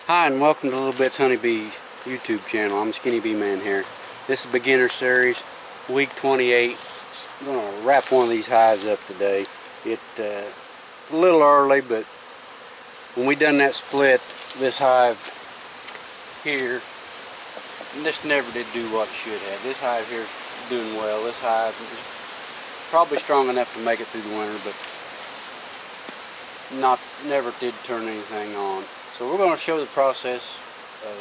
Hi and welcome to Little Bits Honeybee YouTube channel. I'm Skinny Bee Man here. This is beginner series, week 28. I'm going to wrap one of these hives up today. It's a little early, but when we done that split, this hive here, this never did do what it should have. This hive here is doing well. This hive is probably strong enough to make it through the winter, but never did turn anything on. So we're going to show the process of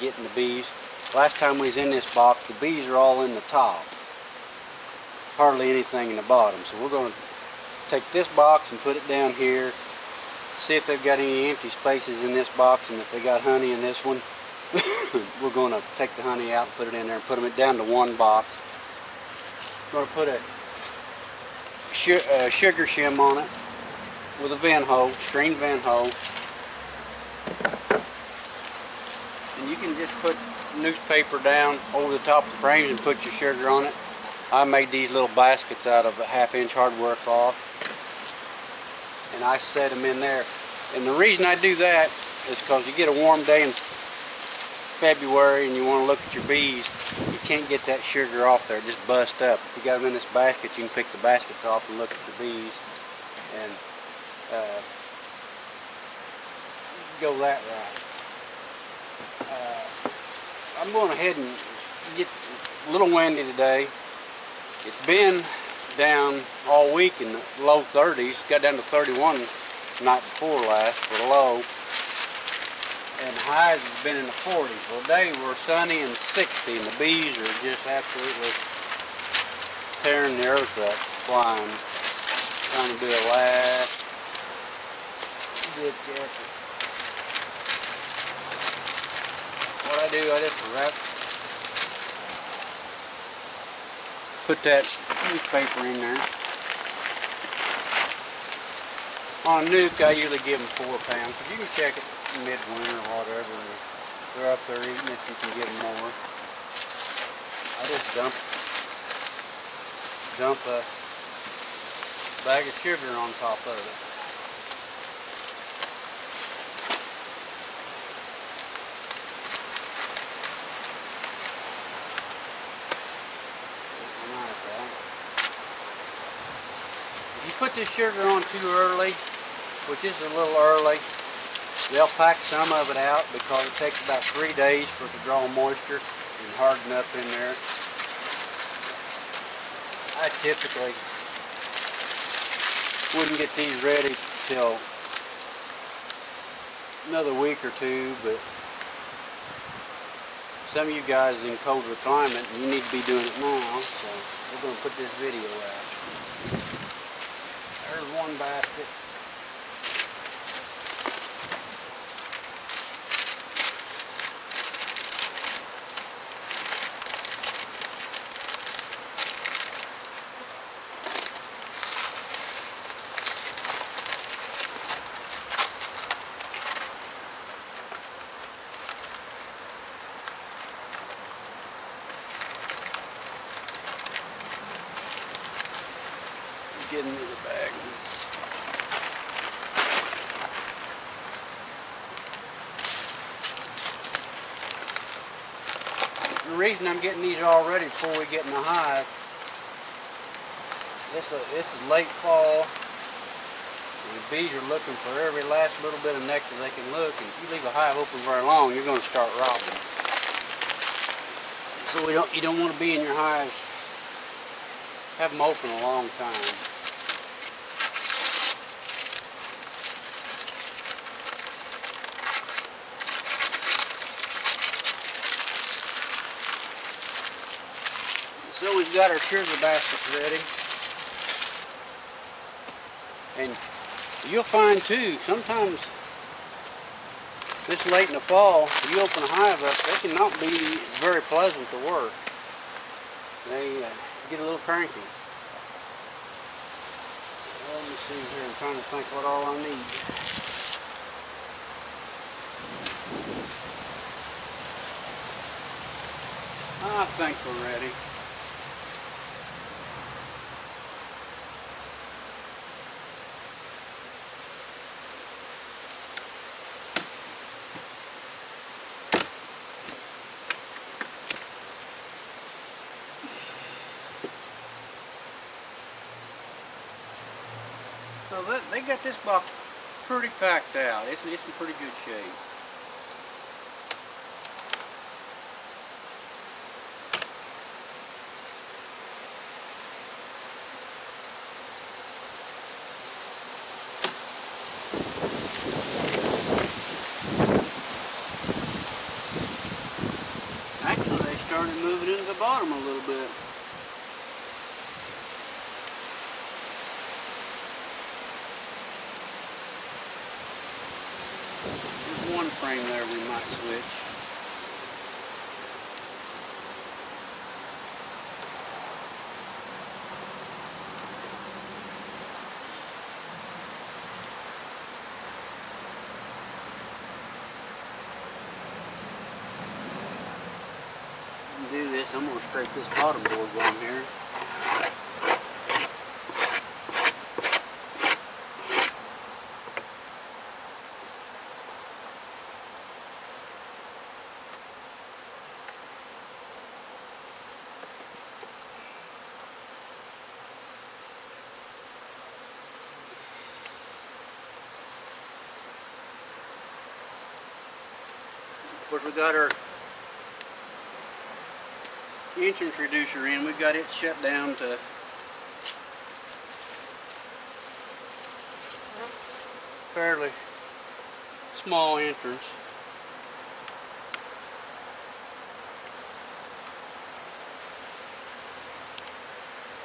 getting the bees. Last time we was in this box, the bees are all in the top. Hardly anything in the bottom. So we're going to take this box and put it down here. See if they've got any empty spaces in this box, and if they got honey in this one, we're going to take the honey out and put it in there and put them down to one box. We're going to put a sugar shim on it with a vent hole, screen vent hole. And you can just put newspaper down over the top of the frames and put your sugar on it. I made these little baskets out of a 1/2-inch hardware cloth, and I set them in there. And the reason I do that is because you get a warm day in February and you want to look at your bees, you can't get that sugar off there, just bust up. If you got them in this basket, you can pick the baskets off and look at the bees and go that route. I'm going ahead and get a little windy today. It's been down all week in the low 30s. Got down to 31 the night before last for the low. And the highs has been in the 40s. Well, today we're sunny and 60, and the bees are just absolutely tearing the earth up, flying. Trying to do a last ditch effort. What I do, I just put that newspaper in there. On a nuke, I usually give them 4 pounds, but you can check it midwinter or whatever. If they're up there eating it, you can give them more. I just dump a bag of sugar on top of it. If you put this sugar on too early, which is a little early, they'll pack some of it out because it takes about 3 days for it to draw moisture and harden up in there. I typically wouldn't get these ready till another week or two, but some of you guys in colder climate, you need to be doing it now, so we're going to put this video out. There's one basket. Get into the bag. The reason I'm getting these all ready before we get in the hive, this is late fall, and the bees are looking for every last little bit of nectar they can look, and if you leave a hive open very long, you're going to start robbing. So you don't want to be in your hives, have them open a long time. So we've got our sugar baskets ready, and you'll find too, sometimes this late in the fall, if you open a hive up, they can not be very pleasant to work. They get a little cranky. Let me see here, I'm trying to think what all I need. I think we're ready. So they got this box pretty packed out. It's in pretty good shape. Actually, they started moving into the bottom a little bit. There's one frame there we might switch. Do this, I'm going to scrape this bottom board on here. Of course, we got our entrance reducer in. We got it shut down to fairly small entrance.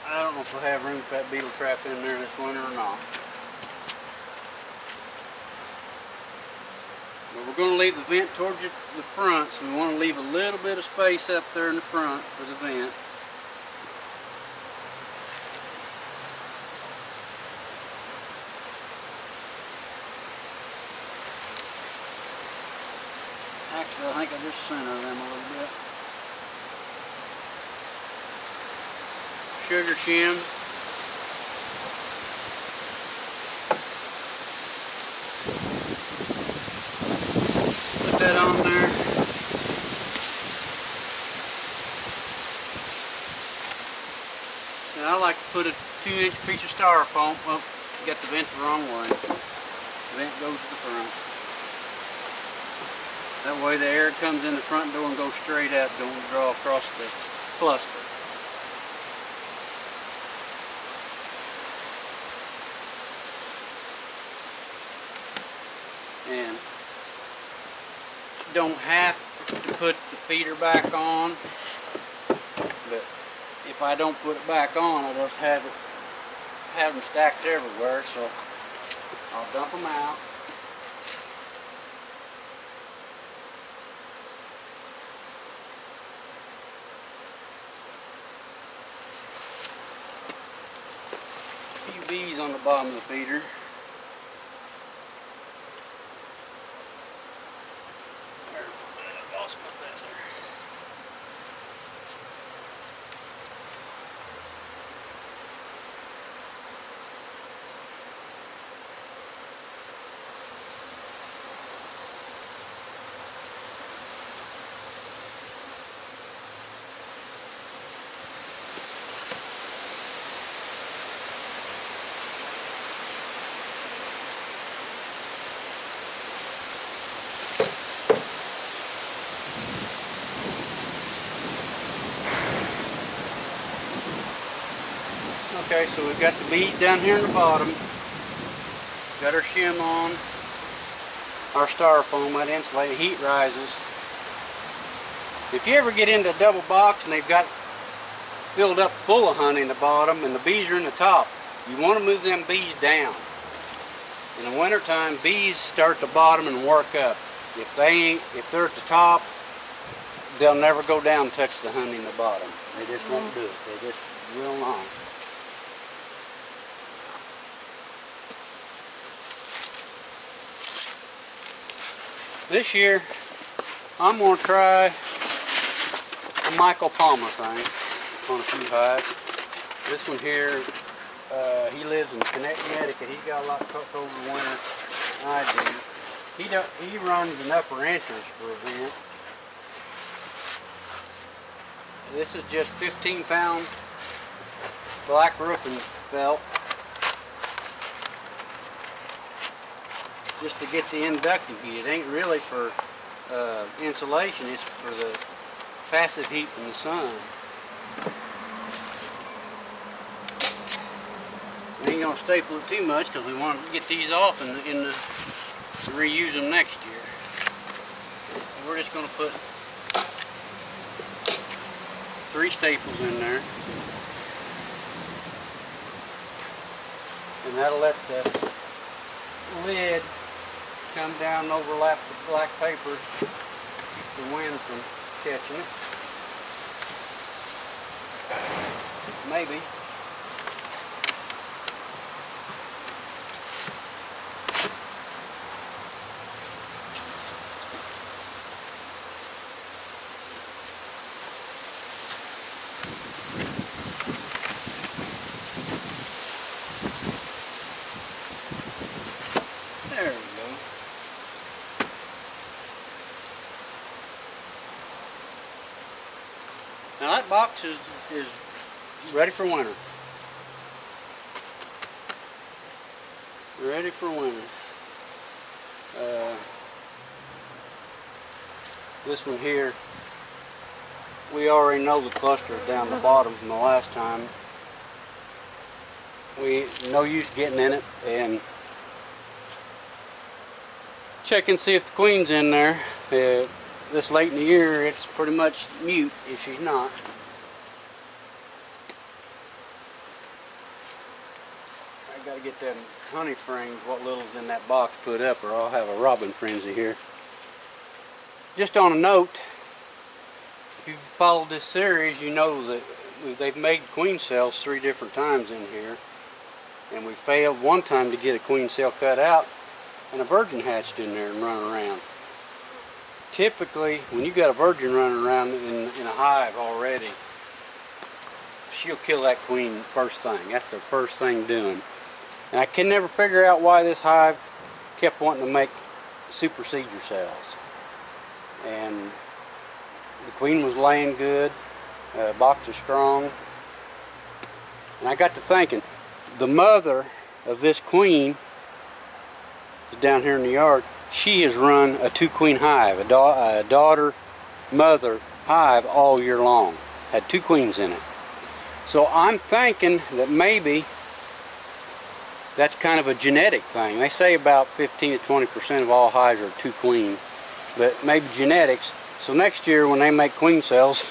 I don't know if we'll have room for that beetle trap in there this winter or not. But we're going to leave the vent towards the front, so we want to leave a little bit of space up there in the front for the vent. Actually, I think I just center them a little bit. Sugar shim. Put that on there. And I like to put a 2-inch piece of styrofoam. Well, got the vent the wrong way. The vent goes to the front. That way the air comes in the front door and goes straight up, don't draw across the cluster. And don't have to put the feeder back on, but if I don't put it back on, I just have them stacked everywhere, so I'll dump them out. A few bees on the bottom of the feeder. Okay, so we've got the bees down here in the bottom. Got our shim on. Our styrofoam, that insulated heat rises. If you ever get into a double box and they've got filled up full of honey in the bottom and the bees are in the top, you want to move them bees down. In the wintertime, bees start at the bottom and work up. If they're at the top, they'll never go down and touch the honey in the bottom. They just won't do it. They just will not. This year, I'm going to try a Michael Palmer thing on a few hives. This one here, he lives in Connecticut. He's got a lot colder winter than I do. He runs an upper entrance for a vent. This is just 15-pound black roofing felt. just to get the inductive heat. It ain't really for insulation, it's for the passive heat from the sun. We ain't gonna staple it too much because we want to get these off and reuse them next year. So we're just gonna put 3 staples in there, and that'll let the lid come down and overlap the black paper, keep the wind from catching it. Maybe. There we go. Now that box is ready for winter. Ready for winter. This one here, we already know the cluster is down the bottom from the last time. No use getting in it and check and see if the queen's in there. This late in the year, it's pretty much mute if she's not. I gotta get them honey frames, what little's in that box, put up, or I'll have a robin frenzy here. Just on a note, if you've followed this series, you know that they've made queen cells 3 different times in here, and we failed one time to get a queen cell cut out, and a virgin hatched in there and run around. Typically, when you got a virgin running around in a hive already, she'll kill that queen first thing. That's the first thing doing. And I can never figure out why this hive kept wanting to make supersedure cells. And the queen was laying good, box is strong. And I got to thinking, the mother of this queen down here in the yard, she has run a 2-queen hive, a daughter-mother hive all year long. Had 2 queens in it. So I'm thinking that maybe that's kind of a genetic thing. They say about 15 to 20% of all hives are 2 queen, but maybe genetics. So next year when they make queen cells,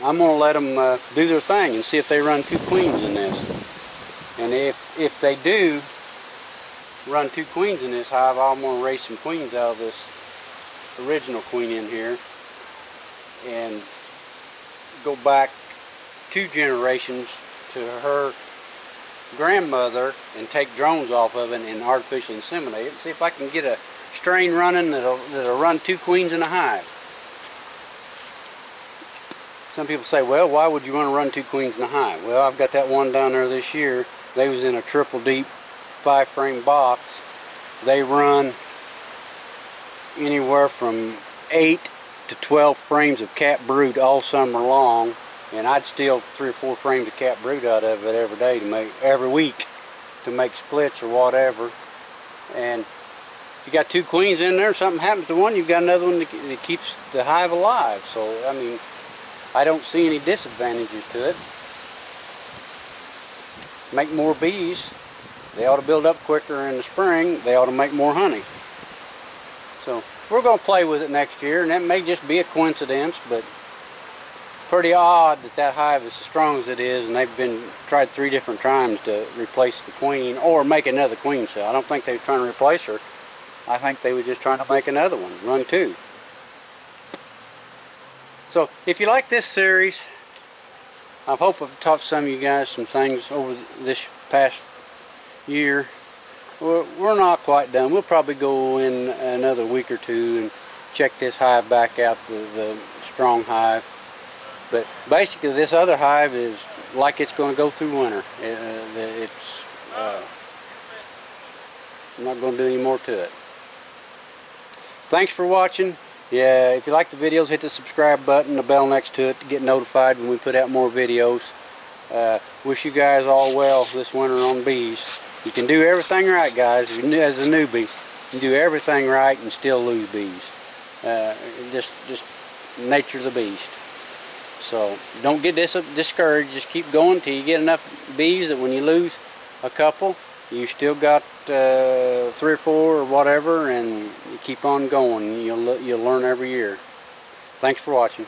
I'm going to let them do their thing and see if they run 2 queens in this. And if they do run 2 queens in this hive, I'm going to raise some queens out of this original queen in here and go back 2 generations to her grandmother and take drones off of it and artificially inseminate it and see if I can get a strain running that'll run 2 queens in a hive. Some people say, well, why would you want to run 2 queens in a hive? Well, I've got that one down there this year. They was in a triple deep 5-frame box. They run anywhere from 8 to 12 frames of cat brood all summer long, and I'd steal 3 or 4 frames of cat brood out of it every day to make, every week, to make splits or whatever. And if you got 2 queens in there, something happens to one, you've got another one that keeps the hive alive. So I mean, I don't see any disadvantages to it. Make more bees. They ought to build up quicker in the spring. They ought to make more honey. So we're going to play with it next year, and that may just be a coincidence, but pretty odd that that hive is as strong as it is, and they've been tried 3 different times to replace the queen or make another queen cell. I don't think they were trying to replace her. I think they were just trying to make another one, run 2. So if you like this series, I hope I've taught some of you guys some things over this past year. We're not quite done. We'll probably go in another week or 2 and check this hive back out, the strong hive. But basically this other hive is like it's going to go through winter. I'm not going to do any more to it. Thanks for watching. Yeah, if you like the videos, hit the subscribe button, the bell next to it to get notified when we put out more videos. Wish you guys all well this winter on bees. You can do everything right, guys. As a newbie, you can do everything right and still lose bees. Just nature of the beast. So don't get discouraged. Just keep going till you get enough bees that when you lose a couple, you still got 3 or 4 or whatever, and you keep on going. You'll learn every year. Thanks for watching.